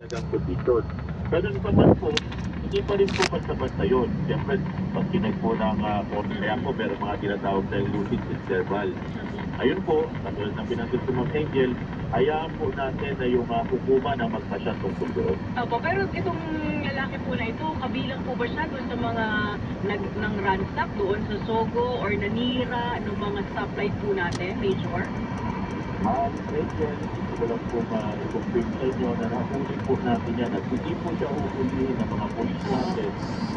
talagang kondisyon. Ganun pa man po, hindi pa rin po basta-basta yun. Siyempre, pag kinag po ng kaya po, meron mga tinatawag na lucid interval. Ayun po, katulad ng binanggit ko Ma'am Angel, hayaan po natin na yung hukuman ang magpasya tungkol doon. Opo, pero itong lalaki po na ito, kabilang po ba siya doon sa mga nang ransack doon sa Sogo or nanira ng mga stoplight po natin, Major? Ma'am Angel, gusto ko lang po i-confirm sa inyo na nahuli po natin yan at hindi po siya huhulihin ng mga polis natin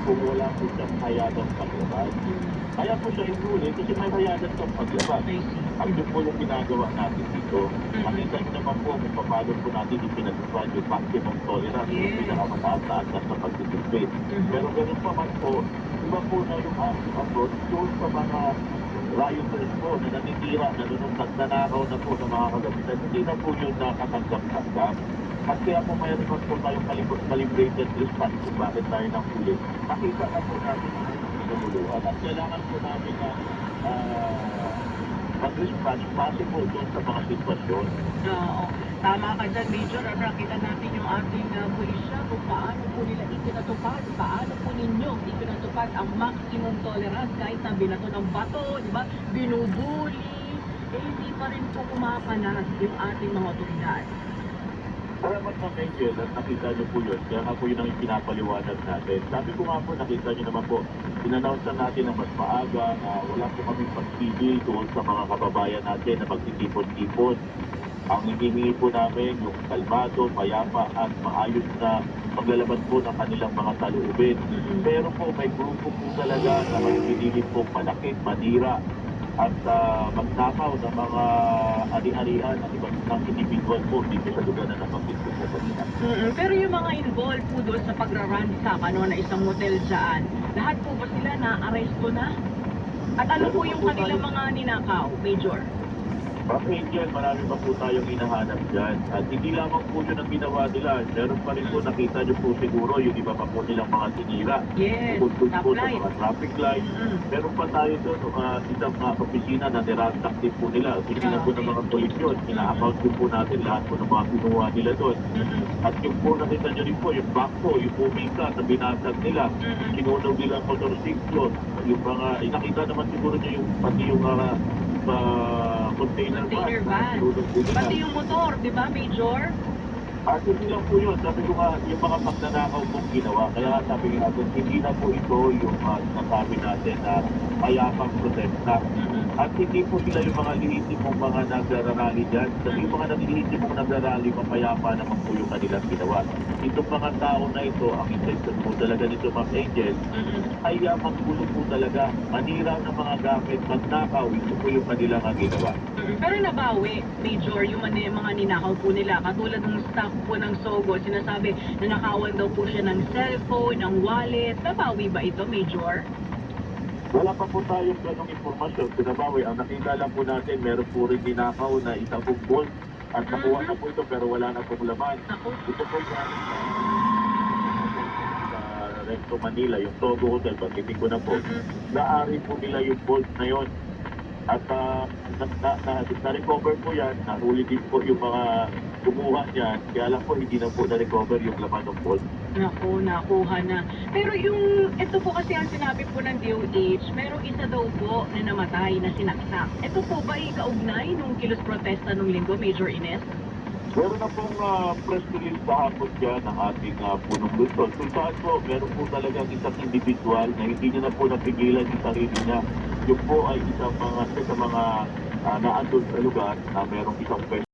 kung wala po siyang hayagang paglabas. Kaya po siya ihuli kasi may hayagan siyang paglabas. Ang yun po yung ginagawa natin dito. Makita niyo naman po kung paano po natin ipinatupad yung maximum tolerance, yung pinakamataas na antas na pagtitipid. Pero ganun pa man po, iba po na yung ating approach doon sa mga rioters po na nanitira, nagnanakaw na po ng mga kagamitan. Hindi na po yun nakatanggap-tanggap. At kaya po mayroon naman po tayong calibrated response kung bakit tayo nang huli. Nakita na po natin yung pinaguluhan at kailangan po namin na mag-response base po doon sa mga sitwasyon. Oo. Tama ka dyan, Major. Nakita natin yung ating pulisya kung paano po nila ipinatupad, paano po ninyo ipinatupad ang maximum tolerance kahit na binato ng bato, di ba? Binubuli, hindi pa rin po kumapanas yung ating mga otoridad. Salamat na Angel at nakita niyo po yun. Kaya nga po yun ang pinapaliwanag natin. Sabi ko nga po, nakita niyo naman po, in-announce natin na mas maaga na wala po kaming pagpigil doon sa mga kababayan natin na magtitipon-tipon. Ang hinihingi po namin yung kalmado, payapa at maayos na paglalaban po ng kanilang mga taluubin. Pero po may grupo po talaga na magpipili po panakit, manira at magnakaw ng mga ari-arian at ibang individual po dito sa lugar na nabanggit po sa kanila. Pero yung mga involved po doon sa pagraransak na isang motel dyan, lahat po ba sila na-aresto na? At ano po yung kanilang mga ninakaw, Major? Ma'am Angel, marami pa po tayong hinahanap dyan. At hindi lamang po yun ang ginawa nila. Meron pa rin po, nakita nyo po siguro, yung iba pa po nilang mga sinira. Yes, Tungkol po sa stoplight. mga traffic light. Meron pa tayo doon, isang opisina na niransak din po nila. Opisina po ng mga polisyon. Ina-account din po natin lahat po ng mga kinuha nila doon. At yung po nakita nyo rin po, yung backho, yung pumika na binasag nila. Kinunaw nila ang motorsiklo. Yung mga, nakita naman siguro nyo yung pati yung container van. Pati yung motor, di ba, Major? At hindi lang po yun. Sabi ko nga, yung mga pagnanakaw pong ginawa. Kaya nga sabi nga natin, hindi na po ito yung nasabi natin na mayapang protesta. At hindi po sila yung mga lehitimong mga nagrarally dyan. Kasi yung mga lehitimong nagrarally, mapayapa naman po yung kanilang ginawa. Itong mga tao na ito, ang intention po talaga nito, Ma'am Angel, ay maggulo po talaga. Manira ng mga gamit, magnakaw, ito po yung kanilang ginawa. Pero nabawi, Major, yung mga ninakaw po nila. Katulad ng staff po ng Sogo, sinasabi na nakawan daw po siya ng cellphone, ng wallet. Nabawi ba ito, Major? Wala pa po tayong ganong informasyon. Pinabawi, ang nakita lang po natin, meron po rin ninakaw na isang bolt at nakuha na po ito pero wala na pong laman. Ito po galing sa Recto Manila, yung Sogo Hotel, pagkitin ko na po. Naari po nila yung bolt na yon. At na-recover po yan, nahuli din po yung mga kumuha niyan, kaya lang po hindi na po na-recover yung laman ng bolt. Naku, nakuha na. Pero yung, ito po kasi ang sinabi po ng DOH, merong isa daw po na namatay na sinaksak. Ito po ba ay kaugnay nung kilos protesta nung linggo, Major Ines? Meron na pong press release sa hapon dyan ng ating punong Luzon. Kung saan po, meron po talagang isang individual na hindi niya na po napigilan yung sarili niya. Yung po ay isa sa mga naandun sa lugar na merong isang